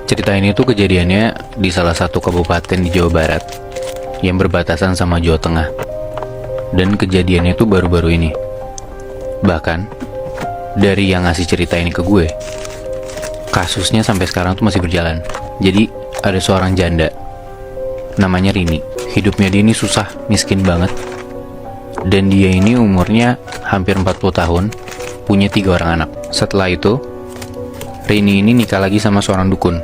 Cerita ini tuh kejadiannya di salah satu kabupaten di Jawa Barat yang berbatasan sama Jawa Tengah. Dan kejadiannya tuh baru-baru ini. Bahkan dari yang ngasih cerita ini ke gue, kasusnya sampai sekarang tuh masih berjalan. Jadi ada seorang janda namanya Rini. Hidupnya dia ini susah, miskin banget. Dan dia ini umurnya hampir 40 tahun, punya 3 orang anak. Setelah itu Rini ini nikah lagi sama seorang dukun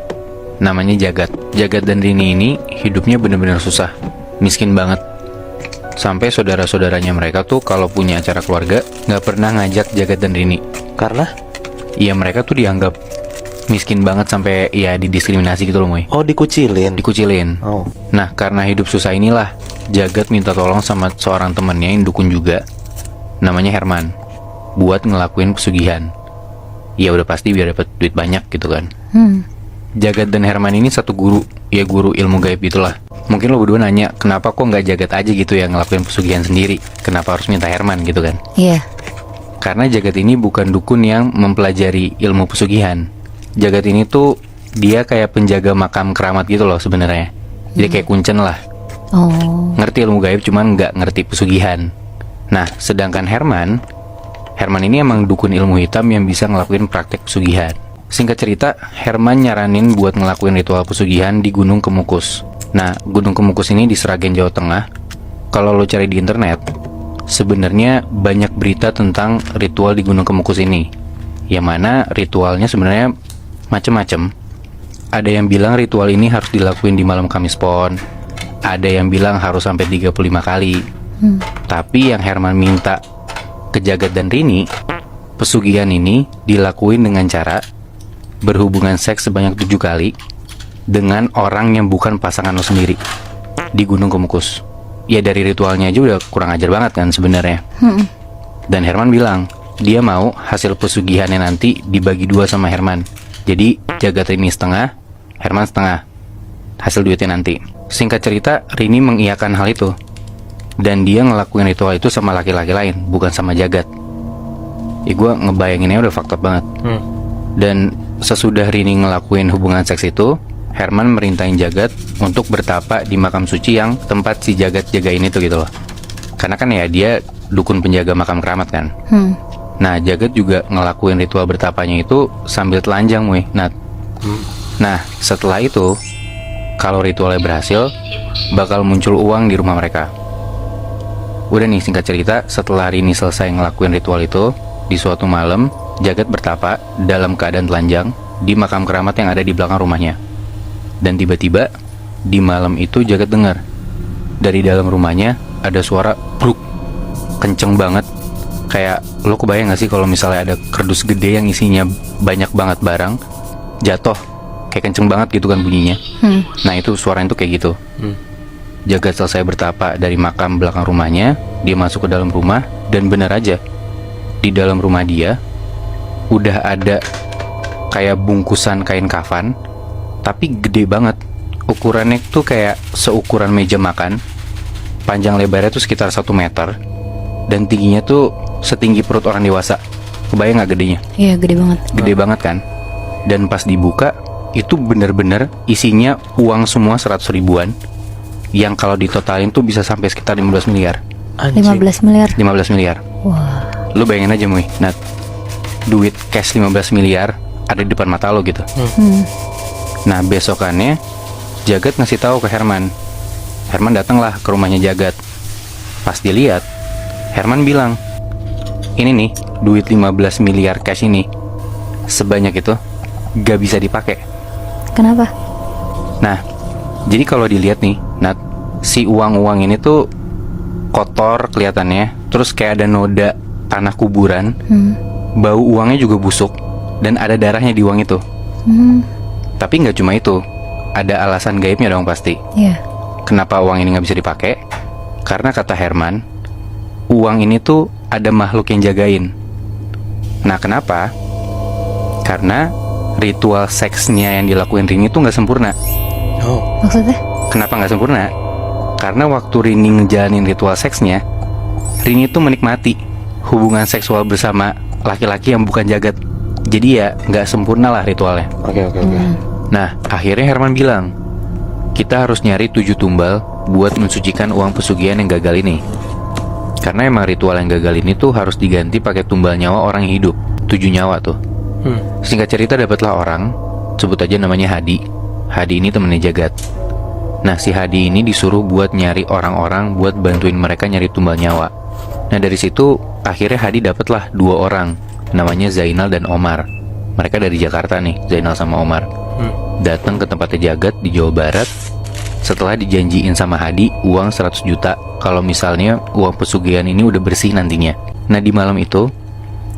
namanya Jagat. Jagat dan Rini ini hidupnya benar-benar susah, miskin banget. Sampai saudara-saudaranya mereka tuh kalau punya acara keluarga nggak pernah ngajak Jagat dan Rini. Karena? Ya mereka tuh dianggap miskin banget sampai ya didiskriminasi gitu loh, Moy. Oh, dikucilin. Dikucilin. Oh. Nah, karena hidup susah inilah Jagat minta tolong sama seorang temannya yang dukun juga, namanya Herman, buat ngelakuin pesugihan. Ya udah pasti biar dapat duit banyak gitu kan. Jagat dan Herman ini satu guru, ya guru ilmu gaib itulah. Mungkin lo berdua nanya, kenapa kok nggak Jagat aja gitu yang ngelakuin pesugihan sendiri? Kenapa harus minta Herman gitu kan? Iya. Karena Jagat ini bukan dukun yang mempelajari ilmu pesugihan. Jagat ini tuh dia kayak penjaga makam keramat gitu loh sebenarnya. Jadi kayak kuncen lah. Oh. Ngerti ilmu gaib cuman nggak ngerti pesugihan. Nah, sedangkan Herman ini emang dukun ilmu hitam yang bisa ngelakuin praktek pesugihan. Singkat cerita, Herman nyaranin buat ngelakuin ritual pesugihan di Gunung Kemukus. Nah, Gunung Kemukus ini di Sragen, Jawa Tengah. Kalau lo cari di internet, sebenarnya banyak berita tentang ritual di Gunung Kemukus ini. Yang mana ritualnya sebenarnya macem-macem. Ada yang bilang ritual ini harus dilakuin di malam Kamis Pon. Ada yang bilang harus sampai 35 kali. Tapi yang Herman minta ke Jagat dan Rini, pesugihan ini dilakuin dengan cara berhubungan seks sebanyak 7 kali dengan orang yang bukan pasangan lo sendiri di Gunung Kemukus. Ya dari ritualnya aja udah kurang ajar banget kan sebenarnya. Dan Herman bilang dia mau hasil pesugihannya nanti dibagi 2 sama Herman. Jadi Jagat Rini setengah, Herman setengah hasil duitnya nanti. Singkat cerita, Rini mengiyakan hal itu. Dan dia ngelakuin ritual itu sama laki-laki lain, bukan sama Jagat. Ya gue ngebayanginnya udah fucked up banget. Dan sesudah Rini ngelakuin hubungan seks itu, Herman merintahin Jagat untuk bertapa di makam suci yang tempat si Jagat jagain itu gitu loh. Karena kan ya dia dukun penjaga makam keramat kan. Nah, Jagat juga ngelakuin ritual bertapanya itu sambil telanjang, weh. Nah, setelah itu, kalau ritualnya berhasil, bakal muncul uang di rumah mereka. Udah nih, singkat cerita, setelah Rini selesai ngelakuin ritual itu, di suatu malam, Jagat bertapa dalam keadaan telanjang di makam keramat yang ada di belakang rumahnya. Dan tiba-tiba, di malam itu Jagat dengar dari dalam rumahnya ada suara bruk, kenceng banget. Kayak, lo kebayang gak sih kalau misalnya ada kerdus gede yang isinya banyak banget barang jatuh, kayak kenceng banget gitu kan bunyinya. Nah itu suaranya tuh kayak gitu. Jagat selesai bertapa dari makam belakang rumahnya, dia masuk ke dalam rumah. Dan benar aja, di dalam rumah dia udah ada kayak bungkusan kain kafan, tapi gede banget. Ukurannya tuh kayak seukuran meja makan. Panjang lebarnya tuh sekitar 1 meter. Dan tingginya tuh setinggi perut orang dewasa. Kebayang gak gedenya? Iya, gede banget. Gede banget kan. Dan pas dibuka, itu bener-bener isinya uang semua 100 ribuan, yang kalau ditotalin tuh bisa sampai sekitar 15 miliar. 15 miliar. 15 miliar. Wah. Lu bayangin aja, Muy, Nat, duit cash 15 miliar ada di depan mata lo gitu. Nah, besokannya Jagat ngasih tahu ke Herman. Herman datanglah ke rumahnya Jagat. Pas dilihat, Herman bilang, ini nih, duit 15 miliar cash ini, sebanyak itu gak bisa dipakai. Kenapa? Nah, jadi kalau dilihat nih, Nat, si uang-uang ini tuh kotor kelihatannya. Terus kayak ada noda tanah kuburan. Bau uangnya juga busuk. Dan ada darahnya di uang itu. Tapi nggak cuma itu, ada alasan gaibnya dong pasti. Iya. Kenapa uang ini nggak bisa dipakai? Karena kata Herman, uang ini tuh ada makhluk yang jagain. Nah, kenapa? Karena ritual seksnya yang dilakuin Rini tuh nggak sempurna. Maksudnya? Kenapa nggak sempurna? Karena waktu Rini ngejalanin ritual seksnya, Rini tuh menikmati hubungan seksual bersama laki-laki yang bukan Jagat. Jadi ya nggak sempurna lah ritualnya. Oke. Nah, akhirnya Herman bilang, kita harus nyari 7 tumbal buat mensucikan uang pesugihan yang gagal ini. Karena emang ritual yang gagal ini tuh harus diganti pakai tumbal nyawa orang yang hidup, 7 nyawa tuh. Singkat cerita dapatlah orang, sebut aja namanya Hadi. Hadi ini temennya Jagat. Nah, si Hadi ini disuruh buat nyari orang-orang buat bantuin mereka nyari tumbal nyawa. Nah, dari situ akhirnya Hadi dapatlah 2 orang, namanya Zainal dan Omar. Mereka dari Jakarta nih, Zainal sama Omar. Datang ke tempatnya Jagat di Jawa Barat setelah dijanjiin sama Hadi uang 100 juta kalau misalnya uang pesugihan ini udah bersih nantinya. Nah, di malam itu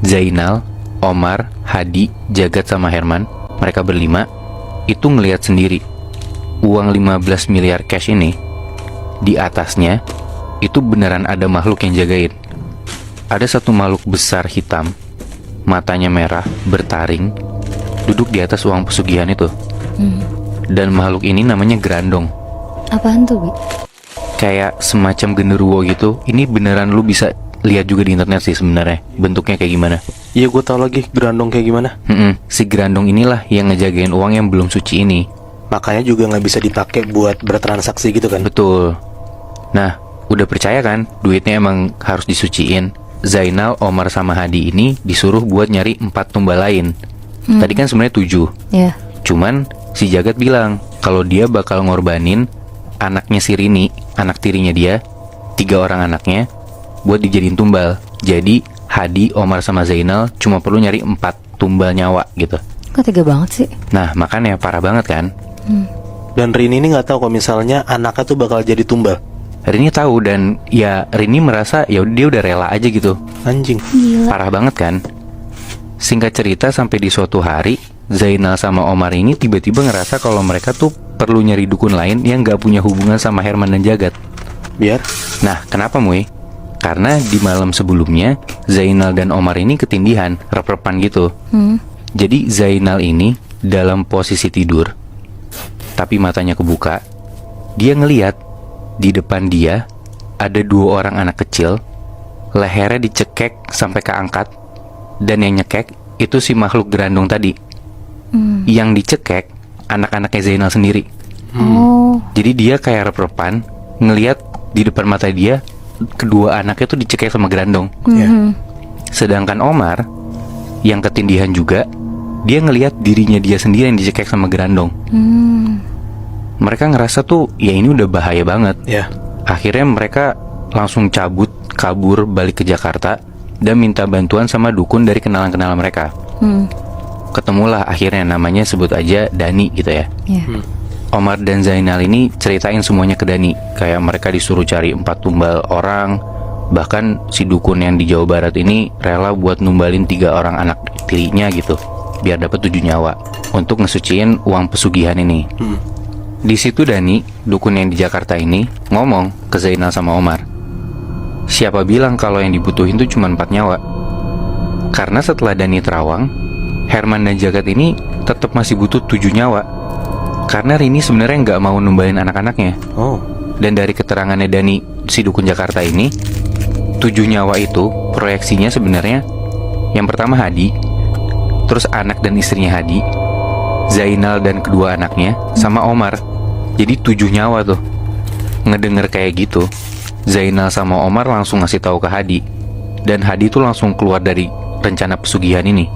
Zainal, Omar, Hadi, Jagat sama Herman, mereka berlima itu ngelihat sendiri uang 15 miliar cash ini. Di atasnya itu beneran ada makhluk yang jagain. Ada satu makhluk besar hitam, matanya merah, bertaring, duduk di atas uang pesugihan itu. Dan makhluk ini namanya Grandong. Apaan tuh, Bi? Kayak semacam genderuwo gitu. Ini beneran lu bisa lihat juga di internet sih sebenarnya bentuknya kayak gimana. Iya, gue tahu lagi Grandong kayak gimana. Si Grandong inilah yang ngejagain uang yang belum suci ini. Makanya juga nggak bisa dipakai buat bertransaksi gitu kan. Betul. Nah, udah percaya kan duitnya emang harus disuciin. Zainal, Omar sama Hadi ini disuruh buat nyari 4 tumbal lain. Tadi kan sebenarnya 7. Ya. Cuman si Jagat bilang kalau dia bakal ngorbanin anaknya si Rini, anak tirinya dia, 3 orang anaknya, buat dijadiin tumbal. Jadi Hadi, Omar sama Zainal cuma perlu nyari 4 tumbal nyawa gitu. Kok tega banget sih? Nah, makanya parah banget kan. Dan Rini ini nggak tahu kalau misalnya anaknya tuh bakal jadi tumbal. Rini tahu dan ya Rini merasa ya dia udah rela aja gitu. Anjing. Gila. Parah banget kan. Singkat cerita sampai di suatu hari Zainal sama Omar ini tiba-tiba ngerasa kalau mereka tuh perlu nyari dukun lain yang gak punya hubungan sama Herman dan Jagat. Biar? Nah, kenapa Muy? Karena di malam sebelumnya Zainal dan Omar ini ketindihan, rep-repan gitu. Jadi Zainal ini dalam posisi tidur, tapi matanya kebuka. Dia ngeliat di depan dia ada 2 orang anak kecil, lehernya dicekek sampai keangkat, dan yang nyekek itu si makhluk Grandong tadi. Yang dicekek anak-anaknya Zainal sendiri. Oh. Jadi dia kayak rep-repan ngeliat di depan mata dia kedua anaknya tuh dicekek sama Grandong. Sedangkan Omar yang ketindihan juga, dia ngeliat dirinya dia sendiri yang dicekek sama Grandong. Mereka ngerasa tuh ya ini udah bahaya banget. Ya. Akhirnya mereka langsung cabut, kabur balik ke Jakarta dan minta bantuan sama dukun dari kenalan-kenalan mereka. Ketemulah akhirnya, namanya sebut aja Dani gitu ya. Omar dan Zainal ini ceritain semuanya ke Dani. Kayak mereka disuruh cari 4 tumbal orang. Bahkan si dukun yang di Jawa Barat ini rela buat numbalin 3 orang anak tirinya gitu, biar dapat 7 nyawa untuk ngesuciin uang pesugihan ini. Di situ Dani, dukun yang di Jakarta ini, ngomong ke Zainal sama Omar, siapa bilang kalau yang dibutuhin tuh cuma 4 nyawa? Karena setelah Dani terawang, Herman dan Jagat ini tetap masih butuh 7 nyawa. Karena Rini sebenarnya nggak mau numbalin anak-anaknya. Oh. Dan dari keterangannya Dani, si dukun Jakarta ini, 7 nyawa itu proyeksinya sebenarnya yang pertama Hadi, terus anak dan istrinya Hadi, Zainal dan kedua anaknya, sama Omar. Jadi 7 nyawa tuh. Ngedenger kayak gitu, Zainal sama Omar langsung ngasih tahu ke Hadi, dan Hadi tuh langsung keluar dari rencana pesugihan ini.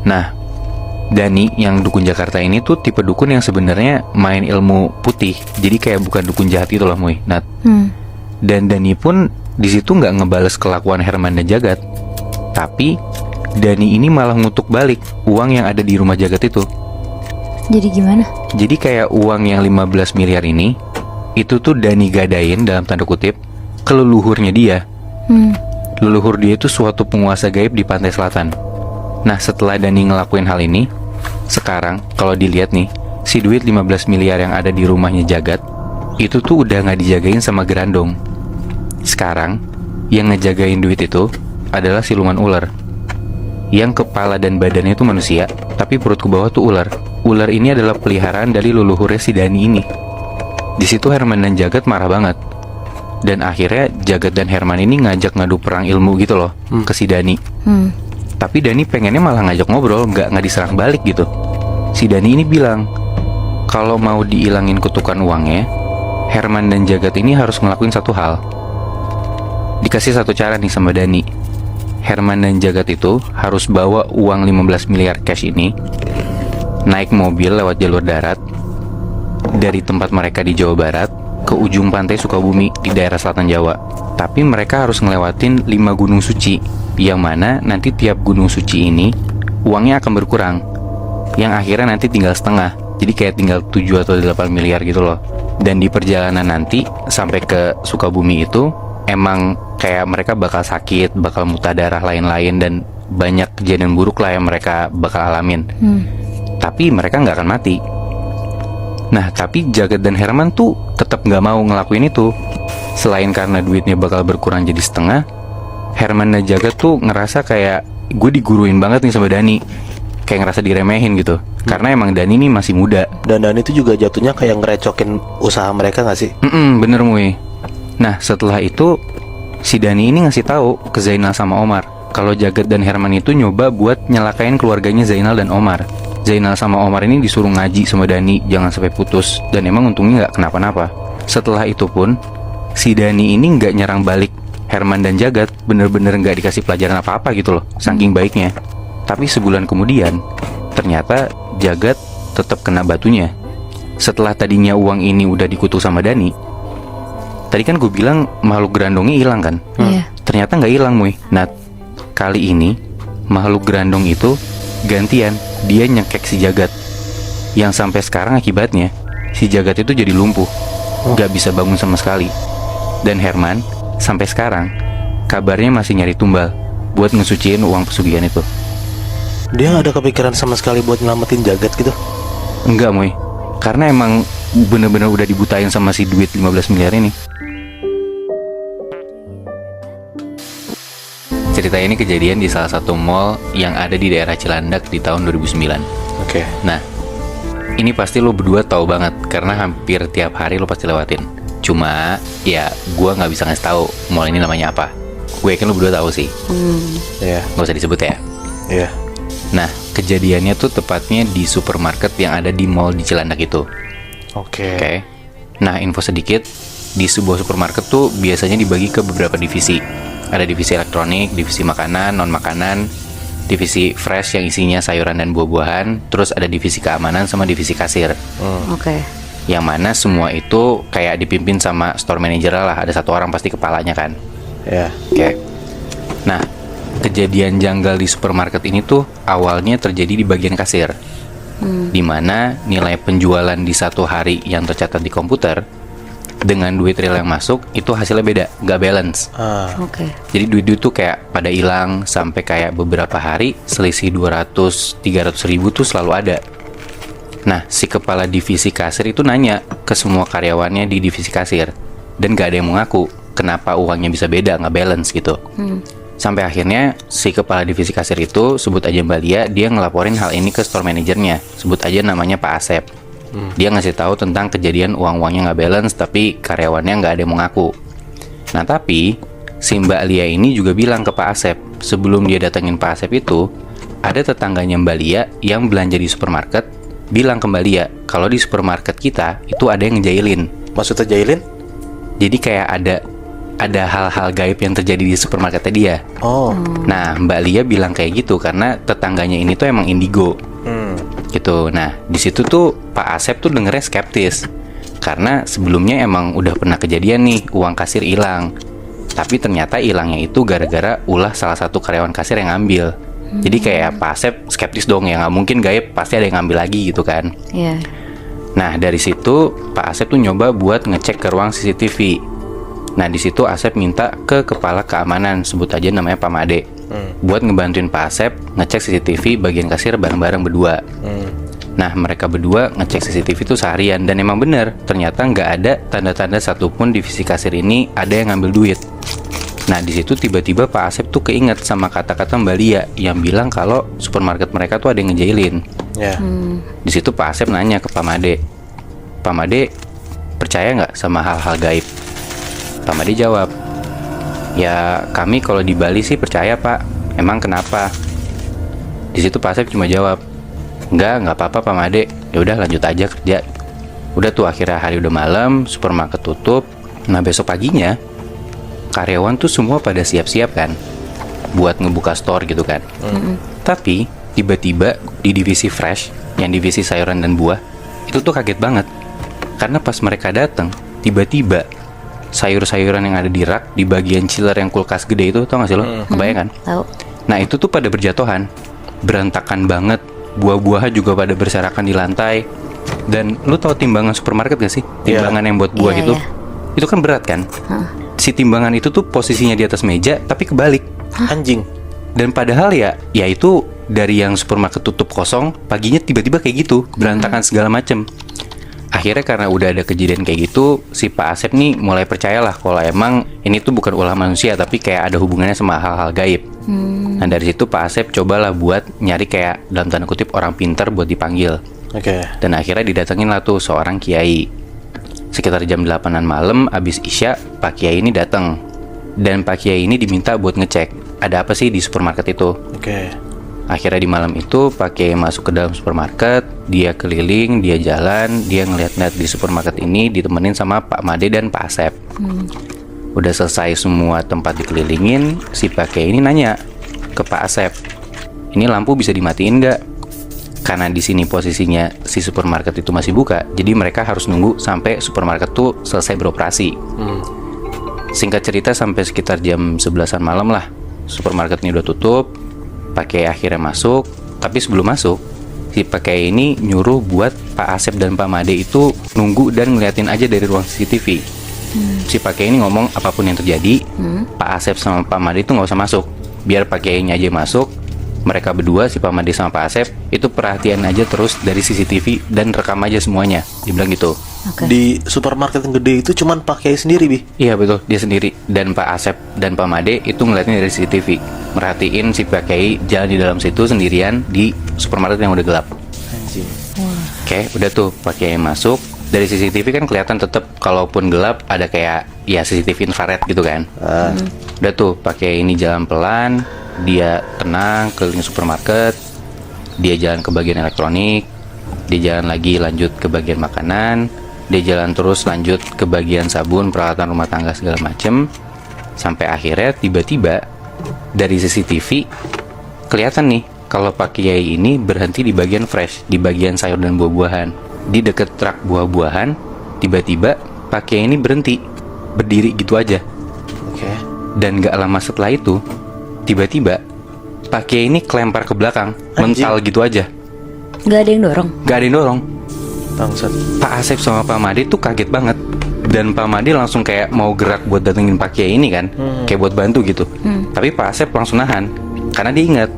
Nah, Dani yang dukun Jakarta ini tuh tipe dukun yang sebenarnya main ilmu putih. Jadi kayak bukan dukun jahat itu lah, Muy. Nah, dan Dani pun di situ nggak ngebales kelakuan Herman dan Jagat. Tapi Dani ini malah ngutuk balik uang yang ada di rumah Jagat itu. Jadi gimana? Jadi kayak uang yang 15 miliar ini, itu tuh Dani gadain dalam tanda kutip ke leluhurnya dia. Leluhur dia itu suatu penguasa gaib di pantai selatan. Nah, setelah Dani ngelakuin hal ini, sekarang kalau dilihat nih, si duit 15 miliar yang ada di rumahnya Jagat itu tuh udah nggak dijagain sama Grandong. Sekarang yang ngejagain duit itu adalah siluman ular, yang kepala dan badannya itu manusia, tapi perut ke bawah tuh ular. Ular ini adalah peliharaan dari leluhurnya si Dani ini. Di situ Herman dan Jagat marah banget. Dan akhirnya Jagat dan Herman ini ngajak ngadu perang ilmu gitu loh ke si Dani. Tapi Dani pengennya malah ngajak ngobrol, nggak diserang balik gitu. si Dani ini bilang kalau mau diilangin kutukan uangnya, Herman dan Jagat ini harus ngelakuin satu hal. Dikasih satu cara nih sama Dani. Herman dan Jagat itu harus bawa uang 15 miliar cash ini, naik mobil lewat jalur darat dari tempat mereka di Jawa Barat ke ujung pantai Sukabumi di daerah selatan Jawa. Tapi mereka harus ngelewatin 5 gunung suci, yang mana nanti tiap gunung suci ini uangnya akan berkurang, yang akhirnya nanti tinggal setengah. Jadi kayak tinggal 7 atau 8 miliar gitu loh. Dan di perjalanan nanti sampai ke Sukabumi itu emang kayak mereka bakal sakit, bakal muntah darah lain-lain, dan banyak kejadian buruk lah yang mereka bakal alamin. Tapi mereka nggak akan mati. Nah, tapi Jagat dan Herman tuh tetap nggak mau ngelakuin itu. Selain karena duitnya bakal berkurang jadi setengah, Herman dan Jagat tuh ngerasa kayak gue diguruin banget nih sama Dani. Kayak ngerasa diremehin gitu. Karena emang Dani nih masih muda. Dan Dani itu juga jatuhnya kayak ngerecokin usaha mereka nggak sih? Bener Mui. Nah, setelah itu si Dani ini ngasih tahu ke Zainal sama Omar kalau Jagat dan Herman itu nyoba buat nyelakain keluarganya Zainal dan Omar. Zainal sama Omar ini disuruh ngaji sama Dani jangan sampai putus, dan emang untungnya nggak kenapa-napa. Setelah itu pun si Dani ini nggak nyerang balik Herman dan Jagat, bener-bener nggak dikasih pelajaran apa-apa gitu loh, saking baiknya. Tapi sebulan kemudian ternyata Jagat tetap kena batunya. Setelah tadinya uang ini udah dikutuk sama Dani, tadi kan gue bilang makhluk gerandongnya hilang kan? Iya. Ternyata nggak hilang, Mui. Nah, kali ini makhluk gerandong itu gantian, dia nyekek si Jagat. Yang sampai sekarang akibatnya si Jagat itu jadi lumpuh, nggak bisa bangun sama sekali. Dan Herman sampai sekarang kabarnya masih nyari tumbal buat ngesuciin uang pesugihan itu. Dia nggak ada kepikiran sama sekali buat nyelamatin Jagat gitu? Enggak, Moy. Karena emang bener-bener udah dibutain sama si duit 15 miliar ini. Cerita ini kejadian di salah satu mall yang ada di daerah Cilandak di tahun 2009. Oke. Nah, ini pasti lo berdua tahu banget karena hampir tiap hari lo pasti lewatin. Cuma, ya gua nggak bisa ngasih tahu mall ini namanya apa. Gue yakin lo berdua tahu sih. Iya. Nggak usah disebut ya. Iya. Nah, kejadiannya tuh tepatnya di supermarket yang ada di mall di Cilandak itu. Oke. Oke. Nah, info sedikit, di sebuah supermarket tuh biasanya dibagi ke beberapa divisi. Ada divisi elektronik, divisi makanan, non makanan, divisi fresh yang isinya sayuran dan buah-buahan, terus ada divisi keamanan sama divisi kasir. Oke. Yang mana semua itu kayak dipimpin sama store manager lah, ada satu orang pasti kepalanya kan. Ya. Oke. Nah, kejadian janggal di supermarket ini tuh awalnya terjadi di bagian kasir, di mana nilai penjualan di satu hari yang tercatat di komputer dengan duit real yang masuk itu hasilnya beda, nggak balance. Oke. Jadi duit-duit tuh kayak pada hilang sampai kayak beberapa hari selisih 200-300 ribu tuh selalu ada. Nah, si kepala divisi kasir itu nanya ke semua karyawannya di divisi kasir, dan gak ada yang mengaku kenapa uangnya bisa beda, nggak balance gitu. Sampai akhirnya si kepala divisi kasir itu, sebut aja Mbak Lia, dia ngelaporin hal ini ke store manajernya, sebut aja namanya Pak Asep. Dia ngasih tahu tentang kejadian uang-uangnya nggak balance, tapi karyawannya nggak ada yang mengaku. Nah, tapi si Mbak Lia ini juga bilang ke Pak Asep, sebelum dia datengin Pak Asep itu, ada tetangganya Mbak Lia yang belanja di supermarket, bilang ke Mbak Lia, kalau di supermarket kita itu ada yang ngejailin. Maksudnya jailin? Jadi kayak ada hal-hal gaib yang terjadi di supermarketnya dia. Oh. Nah, Mbak Lia bilang kayak gitu karena tetangganya ini tuh emang indigo. Gitu. Nah, di situ tuh Pak Asep tuh dengernya skeptis. Karena sebelumnya emang udah pernah kejadian nih, uang kasir hilang. Tapi ternyata hilangnya itu gara-gara ulah salah satu karyawan kasir yang ngambil. Jadi kayak Pak Asep skeptis dong, ya nggak mungkin gaib, pasti ada yang ngambil lagi gitu kan. Iya. Nah, dari situ Pak Asep tuh nyoba buat ngecek ke ruang CCTV. Nah, di situ Asep minta ke kepala keamanan, sebut aja namanya Pak Made, buat ngebantuin Pak Asep ngecek CCTV bagian kasir bareng-bareng berdua. Nah, mereka berdua ngecek CCTV itu seharian, dan emang bener, ternyata nggak ada tanda-tanda satupun divisi kasir ini ada yang ngambil duit. Nah, di situ tiba-tiba Pak Asep tuh keinget sama kata-kata Mbak Lia yang bilang kalau supermarket mereka tuh ada yang ngejailin. Ya. Di situ Pak Asep nanya ke Pak Made, Pak Made percaya nggak sama hal-hal gaib? Pak Made jawab, ya kami kalau di Bali sih percaya Pak. Emang kenapa? Di situ Pak Asep cuma jawab, Nggak apa-apa Pak Made. Ya udah lanjut aja kerja. Udah tuh akhirnya hari udah malam, supermarket tutup. Nah besok paginya karyawan tuh semua pada siap-siap kan buat ngebuka store gitu kan. Tapi tiba-tiba di divisi fresh, yang divisi sayuran dan buah, itu tuh kaget banget. Karena pas mereka datang, tiba-tiba sayur-sayuran yang ada di rak di bagian chiller yang kulkas gede itu, tau gak sih lo? Kebayang kan? Tahu. Nah itu tuh pada berjatuhan, berantakan banget. Buah-buahnya juga pada berserakan di lantai. Dan lu tau timbangan supermarket gak sih? Timbangan yang buat buah Iya, itu. iya. Itu kan berat kan? Si timbangan itu tuh posisinya di atas meja tapi kebalik. Anjing. Dan padahal ya itu dari yang supermarket tutup kosong, paginya tiba-tiba kayak gitu, berantakan segala macem. Akhirnya karena udah ada kejadian kayak gitu, si Pak Asep nih mulai percayalah kalau emang ini tuh bukan ulah manusia, tapi kayak ada hubungannya sama hal-hal gaib. Nah dari situ Pak Asep cobalah buat nyari kayak dalam tanda kutip orang pintar buat dipanggil. Oke. Dan akhirnya didatengin lah tuh seorang kiai. Sekitar jam 8-an malam abis Isya, Pak Kiai ini datang. Dan Pak Kiai ini diminta buat ngecek ada apa sih di supermarket itu. Oke. Akhirnya di malam itu Pak Kiai masuk ke dalam supermarket. Dia keliling, dia jalan, dia ngeliat-ngeliat di supermarket ini ditemenin sama Pak Made dan Pak Asep. Udah selesai semua tempat dikelilingin, si Pak Kiai ini nanya ke Pak Asep, ini lampu bisa dimatiin nggak? Karena di sini posisinya si supermarket itu masih buka, jadi mereka harus nunggu sampai supermarket tuh selesai beroperasi. Singkat cerita sampai sekitar jam 11-an malam lah, supermarket ini udah tutup. Pak Kiai akhirnya masuk, tapi sebelum masuk, si Pak Kiai ini nyuruh buat Pak Asep dan Pak Made itu nunggu dan ngeliatin aja dari ruang CCTV. Si Pak Kiai ini ngomong apapun yang terjadi, Pak Asep sama Pak Made itu nggak usah masuk, biar Pak Kiai-nya aja masuk. Mereka berdua, si Pak Made sama Pak Asep, itu perhatian aja terus dari CCTV dan rekam aja semuanya. Dia bilang gitu. Oke. Di supermarket yang gede itu cuman Pak Kiai sendiri, Bi. Iya betul, dia sendiri. Dan Pak Asep dan Pak Made itu ngeliatnya dari CCTV, merhatiin si Pak Kiai jalan di dalam situ sendirian di supermarket yang udah gelap. Anjing. Oke, udah tuh Pak Kiai masuk. Dari CCTV kan kelihatan tetap kalaupun gelap ada kayak ya CCTV infrared gitu kan. Udah tuh Pak Kiai ini jalan pelan, dia tenang keliling supermarket, dia jalan ke bagian elektronik, dia jalan lagi lanjut ke bagian makanan, dia jalan terus lanjut ke bagian sabun, peralatan rumah tangga segala macem, sampai akhirnya tiba-tiba dari CCTV kelihatan nih kalau Pak Kiai ini berhenti di bagian fresh, di bagian sayur dan buah-buahan. Di deket truk buah-buahan, tiba-tiba Pak Kiai ini berhenti, berdiri gitu aja. Oke. Dan gak lama setelah itu, tiba-tiba Pak Kiai ini kelempar ke belakang, Anjing. mental gitu aja. Nggak ada yang dorong. Gak ada yang dorong. Bangsat. Pak Asep sama Pak Made tuh kaget banget. Dan Pak Made langsung kayak mau gerak buat datengin Pak Kiai ini kan, kayak buat bantu gitu. Tapi Pak Asep langsung nahan, karena dia ingat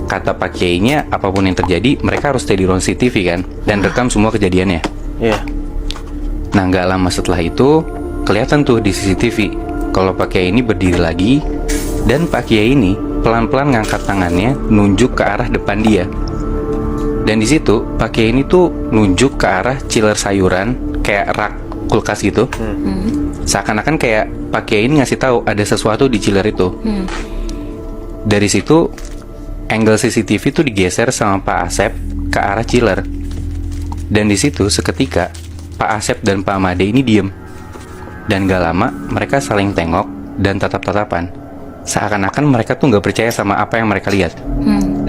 kata Pak Kiai-nya, apapun yang terjadi mereka harus stay di ruang CCTV kan, dan rekam semua kejadiannya. Iya. Nah gak lama setelah itu kelihatan tuh di CCTV kalau Pak Kiai ini berdiri lagi, dan Pak Kiai ini pelan-pelan ngangkat tangannya nunjuk ke arah depan dia. Dan di situ Pak Kiai ini tuh nunjuk ke arah chiller sayuran, kayak rak kulkas gitu. Seakan-akan kayak Pak Kiai ini ngasih tahu ada sesuatu di chiller itu. Dari situ angle CCTV tuh digeser sama Pak Asep ke arah chiller. Dan di situ seketika Pak Asep dan Pak Made ini diem. Dan gak lama mereka saling tengok dan tatap-tatapan. Seakan-akan mereka tuh gak percaya sama apa yang mereka lihat.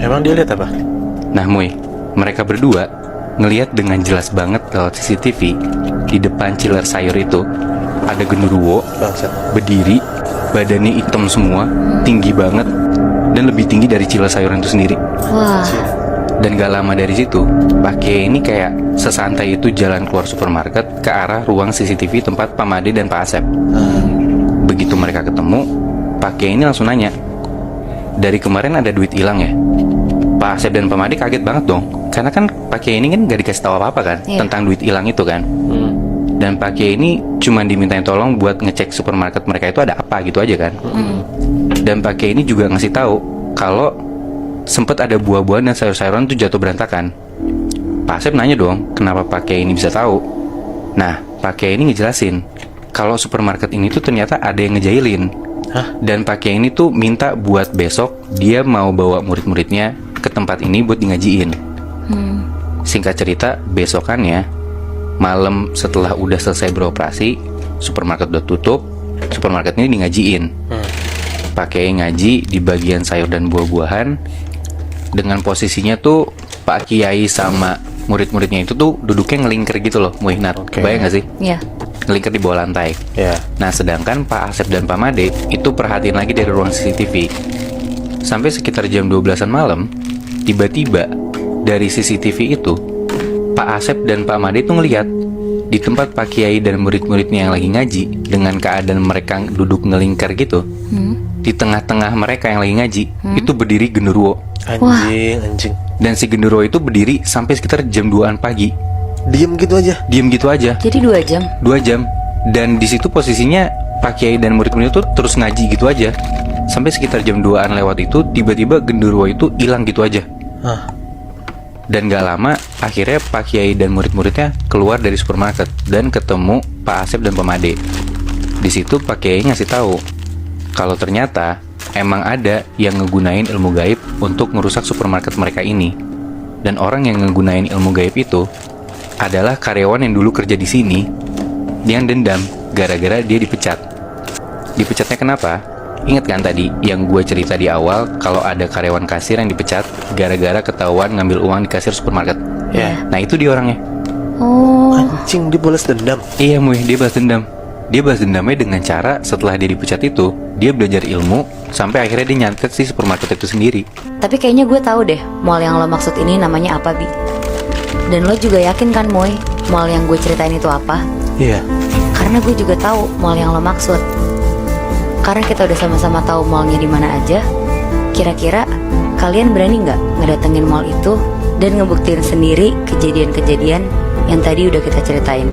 Emang dia lihat apa? Nah Moy, mereka berdua ngelihat dengan jelas banget lewat CCTV di depan chiller sayur itu ada genderuwo Bangsat. berdiri, badannya hitam semua, tinggi banget, dan lebih tinggi dari chiller sayuran itu sendiri. Wah. Dan gak lama dari situ, Pak Kiai ini kayak sesantai itu jalan keluar supermarket ke arah ruang CCTV tempat Pak Made dan Pak Asep. Begitu mereka ketemu, Pak Kiai ini langsung nanya, dari kemarin ada duit hilang ya? Pak Asep dan Pak Made kaget banget dong, karena kan Pak Kiai ini kan gak dikasih tahu apa-apa kan, Iya. tentang duit hilang itu kan. Dan Pak Kiai ini cuma dimintain tolong buat ngecek supermarket mereka itu ada apa gitu aja kan. Dan Pak Kiai ini juga ngasih tahu kalau sempet ada buah-buahan dan sayur-sayuran tuh jatuh berantakan. Pak Asep nanya dong, kenapa Pak Kiai ini bisa tahu? Nah, Pak Kiai ini ngejelasin kalau supermarket ini tuh ternyata ada yang ngejailin. Dan Pak Kiai ini tuh minta buat besok dia mau bawa murid-muridnya ke tempat ini buat di ngajiin. Singkat cerita, besokannya malam setelah udah selesai beroperasi, supermarket udah tutup, supermarket ini ngajiin. Pakai ngaji di bagian sayur dan buah-buahan. Dengan posisinya tuh Pak Kiai sama murid-muridnya itu tuh duduknya ngelingker gitu loh, Muihnat. Bayang gak sih? Iya. Ngelingker di bawah lantai. Ya. Nah, sedangkan Pak Asep dan Pak Made itu perhatiin lagi dari ruang CCTV. Sampai sekitar jam 12-an malam, tiba-tiba dari CCTV itu, Pak Asep dan Pak Made itu ngelihat di tempat Pak Kiai dan murid-muridnya yang lagi ngaji, dengan keadaan mereka duduk ngelingkar gitu, di tengah-tengah mereka yang lagi ngaji, itu berdiri genderuwo. Anjing. Dan si genderuwo itu berdiri sampai sekitar jam 2-an pagi. Diem gitu aja. Diem gitu aja. Jadi 2 jam. 2 jam. Dan di situ posisinya Pak Kiai dan murid-murid itu terus ngaji gitu aja. Sampai sekitar jam 2-an lewat itu, tiba-tiba genderuwo itu hilang gitu aja. Dan gak lama, akhirnya Pak Kiai dan murid-muridnya keluar dari supermarket dan ketemu Pak Asep dan Pak Made. Di situ Pak Kiai ngasih tahu kalau ternyata emang ada yang ngegunain ilmu gaib untuk ngerusak supermarket mereka ini. Dan orang yang ngegunain ilmu gaib itu adalah karyawan yang dulu kerja di sini yang dendam gara-gara dia dipecat. Dipecatnya kenapa? Ingat kan tadi yang gue cerita di awal kalau ada karyawan kasir yang dipecat gara-gara ketahuan ngambil uang di kasir supermarket. Ya. Nah itu dia orangnya. Oh. Anjing, dia balas dendam. Iya Muih, dia balas dendam. Dia balas dendamnya dengan cara setelah dia dipecat itu, dia belajar ilmu sampai akhirnya dia nyantet si supermarket itu sendiri. Tapi kayaknya gue tahu deh mall yang lo maksud ini namanya apa, Bi. Dan lo juga yakin kan, Moy, mall yang gue ceritain itu apa? Iya. Karena gue juga tahu mall yang lo maksud. Karena kita udah sama-sama tahu mallnya di mana aja. Kira-kira kalian berani nggak ngedatengin mall itu dan ngebuktiin sendiri kejadian-kejadian yang tadi udah kita ceritain?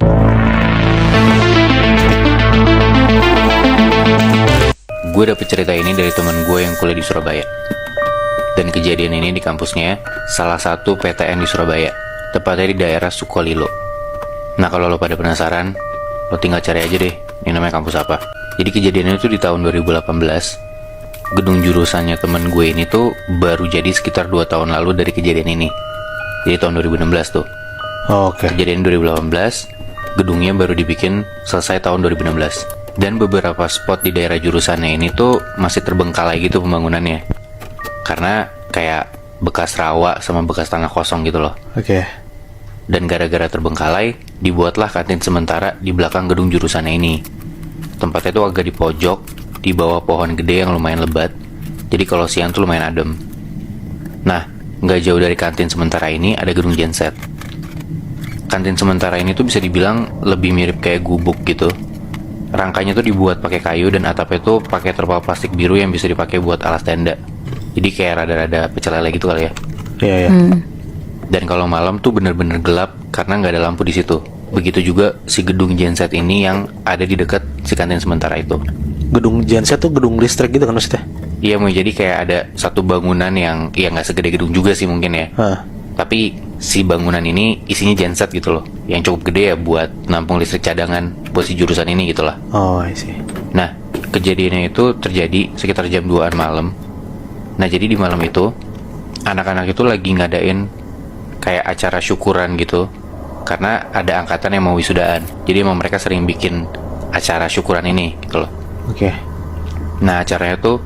Gue dapet cerita ini dari teman gue yang kuliah di Surabaya. Dan kejadian ini di kampusnya salah satu PTN di Surabaya, tepatnya di daerah Sukolilo. Nah kalau lo pada penasaran, lo tinggal cari aja deh, ini namanya kampus apa. Jadi kejadiannya itu di tahun 2018. Gedung jurusannya temen gue ini tuh baru jadi sekitar 2 tahun lalu dari kejadian ini. Jadi tahun 2016 tuh. Oke. Kejadian 2018, gedungnya baru dibikin selesai tahun 2016. Dan beberapa spot di daerah jurusannya ini tuh masih terbengkalai gitu pembangunannya. Karena kayak bekas rawa sama bekas tanah kosong gitu loh. Oke. Dan gara-gara terbengkalai, dibuatlah kantin sementara di belakang gedung jurusannya ini. Tempatnya tuh agak di pojok, di bawah pohon gede yang lumayan lebat. Jadi kalau siang tuh lumayan adem. Nah, nggak jauh dari kantin sementara ini ada gedung genset. Kantin sementara ini tuh bisa dibilang lebih mirip kayak gubuk gitu. Rangkanya tuh dibuat pakai kayu dan atapnya tuh pakai terpal plastik biru yang bisa dipakai buat alas tenda. Jadi kayak rada-rada pecel lele gitu kali ya. Iya, iya. Dan kalau malam tuh bener-bener gelap karena nggak ada lampu di situ. Begitu juga si gedung genset ini yang ada di dekat si kantin sementara itu. Gedung genset tuh gedung listrik gitu kan maksudnya? Iya, mau jadi kayak ada satu bangunan yang ya nggak segede gedung juga sih mungkin ya. Tapi si bangunan ini isinya genset gitu loh, yang cukup gede ya buat nampung listrik cadangan buat si jurusan ini gitu lah. Oh, I see. Nah, kejadiannya itu terjadi sekitar jam 2-an malam. Nah, jadi di malam itu anak-anak itu lagi ngadain kayak acara syukuran gitu, karena ada angkatan yang mau wisudaan. Jadi emang mereka sering bikin acara syukuran ini gitu loh. Oke. Nah, acaranya tuh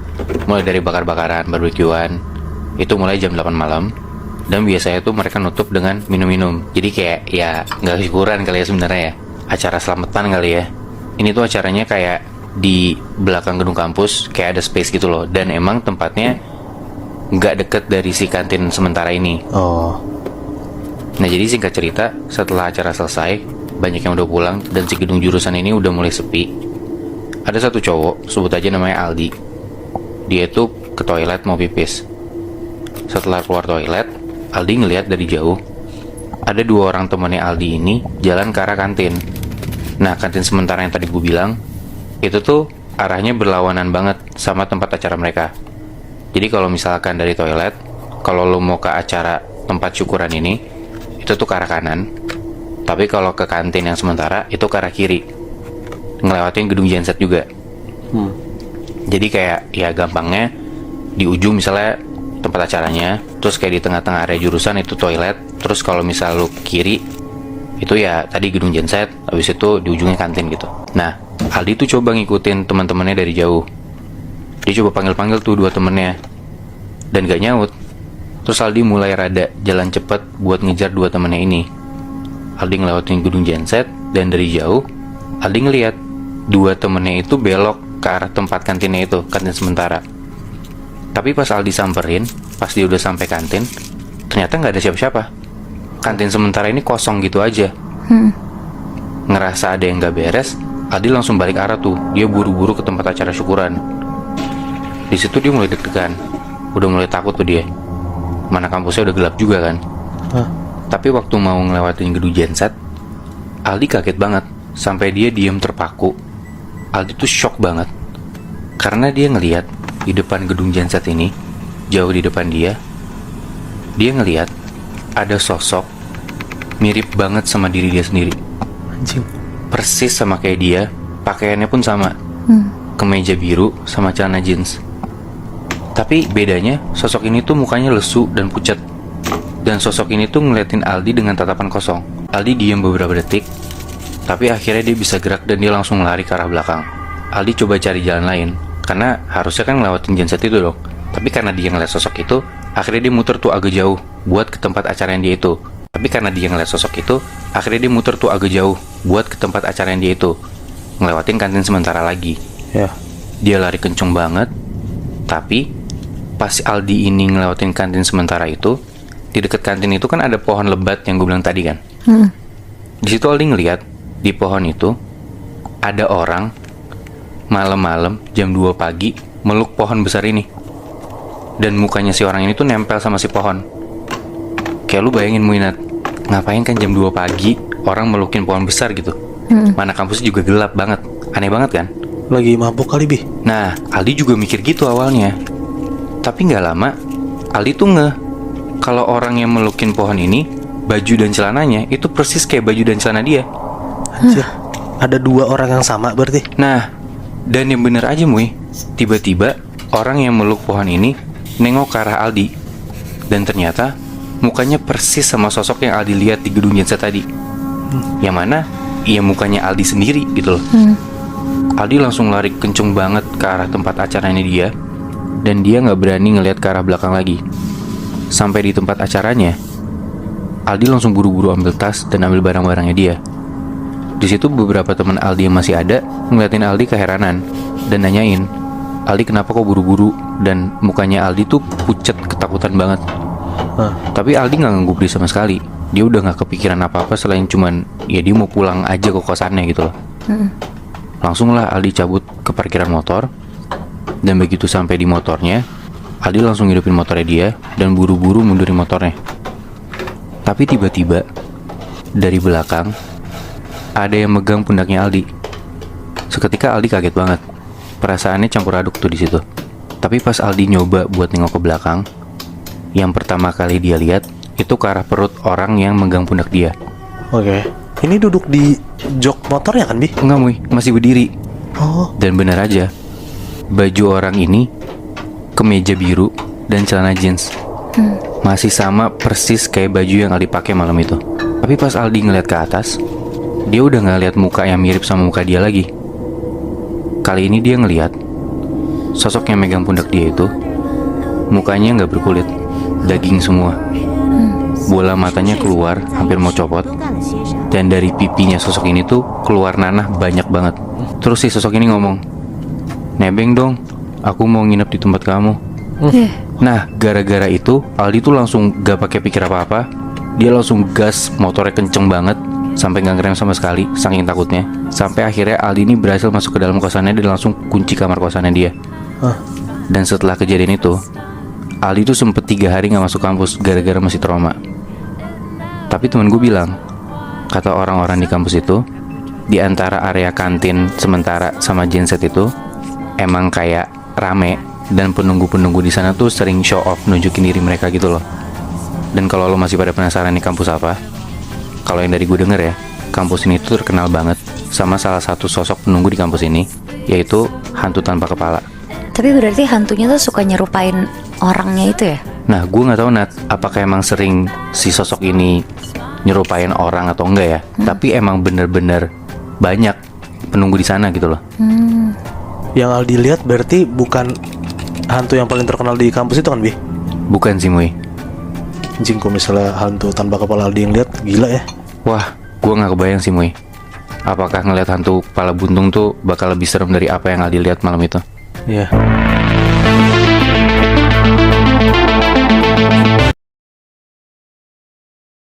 mulai dari bakar-bakaran, barbekyuan. Itu mulai jam 8 malam. Dan biasanya tuh mereka nutup dengan minum-minum. Jadi kayak ya nggak syukuran kali ya sebenarnya ya, acara selamatan kali ya. Ini tuh acaranya kayak di belakang gedung kampus, kayak ada space gitu loh. Dan emang tempatnya nggak deket dari si kantin sementara ini. Oh. Nah, jadi singkat cerita, setelah acara selesai, banyak yang udah pulang dan si gedung jurusan ini udah mulai sepi. Ada satu cowok, sebut aja namanya Aldi. Dia tuh ke toilet mau pipis. Setelah keluar toilet, Aldi ngelihat dari jauh ada 2 orang temannya Aldi ini jalan ke arah kantin. Nah, kantin sementara yang tadi gue bilang itu tuh arahnya berlawanan banget sama tempat acara mereka. Jadi kalau misalkan dari toilet, kalau lo mau ke acara tempat syukuran ini, itu tuh ke arah kanan. Tapi kalau ke kantin yang sementara, itu ke arah kiri, ngelewatin gedung genset juga. Jadi kayak ya gampangnya di ujung misalnya tempat acaranya, terus kayak di tengah-tengah area jurusan itu toilet, Terus kalau misal lu ke kiri, itu ya tadi gedung genset, habis itu di ujungnya kantin gitu. Nah, Aldi tuh coba ngikutin teman-temannya dari jauh. Dia coba panggil-panggil tuh dua temennya, dan gak nyaut. Terus Aldi mulai rada jalan cepet buat ngejar dua temennya ini. Aldi ngelewatin gedung genset, dan dari jauh Aldi ngeliat dua temennya itu belok ke arah tempat kantinnya itu, kantin sementara. Tapi pas Aldi samperin, pas dia udah sampai kantin, ternyata nggak ada siapa-siapa. Kantin sementara ini kosong gitu aja. Ngerasa ada yang nggak beres, Aldi langsung balik arah tuh. Dia buru-buru ke tempat acara syukuran. Di situ dia mulai deg-degan, udah mulai takut tuh dia. Mana kampusnya udah gelap juga kan. Tapi waktu mau ngelewatin gedung genset, Aldi kaget banget. Sampai dia diam terpaku. Aldi tuh shock banget, karena dia ngelihat di depan gedung genset ini, jauh di depan dia ngelihat ada sosok mirip banget sama diri dia sendiri. Anjing. Persis sama kayak dia, pakaiannya pun sama, kemeja biru sama celana jeans. Tapi bedanya, sosok ini tuh mukanya lesu dan pucat. Dan sosok ini tuh ngeliatin Aldi dengan tatapan kosong. Aldi diam beberapa detik, tapi akhirnya dia bisa gerak dan dia langsung lari ke arah belakang. Aldi coba cari jalan lain, karena harusnya kan ngelewatin genset itu dong. Tapi karena dia ngeliat sosok itu, akhirnya dia muter tuh agak jauh buat ke tempat acara yang dia itu. Tapi karena dia ngeliat sosok itu, akhirnya dia muter tuh agak jauh buat ke tempat acara yang dia itu, ngelewatin kantin sementara lagi. Ya. Dia lari kenceng banget. Tapi pas Aldi ini ngelewatin kantin sementara itu, di dekat kantin itu kan ada pohon lebat yang gue bilang tadi kan. Di situ Aldi ngeliat di pohon itu ada orang malam-malam jam 2 pagi meluk pohon besar ini. Dan mukanya si orang ini tuh nempel sama si pohon. Kayak lu bayangin Muinat, ngapain kan jam 2 pagi orang melukin pohon besar gitu. Mana kampusnya juga gelap banget. Aneh banget kan? Lagi mabuk kali, Bi. Nah, Aldi juga mikir gitu awalnya. Tapi gak lama, Aldi tuh ngeh kalau orang yang melukin pohon ini, baju dan celananya itu persis kayak baju dan celana dia. Anjir. Ada dua orang yang sama berarti. Nah, dan yang bener aja Mui, tiba-tiba orang yang meluk pohon ini nengok ke arah Aldi. Dan ternyata mukanya persis sama sosok yang Aldi lihat di gedung genset tadi. Yang mana ya mukanya Aldi sendiri gitu loh. Aldi langsung lari kenceng banget ke arah tempat acaranya dia. Dan dia gak berani ngeliat ke arah belakang lagi. Sampai di tempat acaranya, Aldi langsung buru-buru ambil tas dan ambil barang-barangnya dia. Di situ beberapa teman Aldi yang masih ada ngeliatin Aldi keheranan dan nanyain, Aldi kenapa kok buru-buru? Dan mukanya Aldi tuh pucat ketakutan banget. Tapi Aldi gak nganggubris sama sekali. Dia udah gak kepikiran apa-apa selain cuman ya dia mau pulang aja ke kosannya gitu loh. Langsung lah Aldi cabut ke parkiran motor. Dan begitu sampai di motornya, Aldi langsung hidupin motornya dia dan buru-buru mundurin motornya. Tapi tiba-tiba dari belakang ada yang megang pundaknya Aldi. Seketika Aldi kaget banget. Perasaannya campur aduk tuh di situ. Tapi pas Aldi nyoba buat nengok ke belakang, yang pertama kali dia lihat itu ke arah perut orang yang megang pundak dia. Oke. Ini duduk di jok motornya kan, Bi? Enggak Mui, masih berdiri. Oh. Dan benar aja, baju orang ini kemeja biru dan celana jeans. Masih sama persis kayak baju yang Aldi pakai malam itu. Tapi pas Aldi ngeliat ke atas, dia udah gak lihat muka yang mirip sama muka dia lagi. Kali ini dia ngeliat sosok yang megang pundak dia itu mukanya gak berkulit, daging semua. Bola matanya keluar hampir mau copot. Dan dari pipinya sosok ini tuh keluar nanah banyak banget. Terus si sosok ini ngomong, "Nebeng dong, aku mau nginep di tempat kamu." Nah, gara-gara itu Aldi tuh langsung gak pakai pikir apa-apa. Dia langsung gas motornya kenceng banget sampai gak ngerem sama sekali, saking takutnya. Sampai akhirnya Aldi ini berhasil masuk ke dalam kosannya dan langsung kunci kamar kosannya dia. Dan setelah kejadian itu, Aldi tuh sempet 3 hari gak masuk kampus gara-gara masih trauma. Tapi temen gue bilang, kata orang-orang di kampus itu, di antara area kantin sementara sama genset itu emang kayak rame. Dan penunggu-penunggu di sana tuh sering show off, nunjukin diri mereka gitu loh. Dan kalau lo masih pada penasaran nih kampus apa, kalau yang dari gue denger ya, kampus ini tuh terkenal banget sama salah satu sosok penunggu di kampus ini, yaitu hantu tanpa kepala. Tapi berarti hantunya tuh suka nyerupain orangnya itu ya? Nah, gue nggak tahu Nat, apakah emang sering si sosok ini nyerupain orang atau enggak ya. Tapi emang bener-bener banyak penunggu di sana gitu loh. Yang Aldi lihat berarti bukan hantu yang paling terkenal di kampus itu kan, Bi? Bukan sih, Muy. Anjing, kok misalnya hantu tanpa kepala Aldi yang lihat, gila ya. Wah, gue nggak kebayang sih, Muy. Apakah ngeliat hantu kepala buntung tuh bakal lebih serem dari apa yang Aldi lihat malam itu? Iya.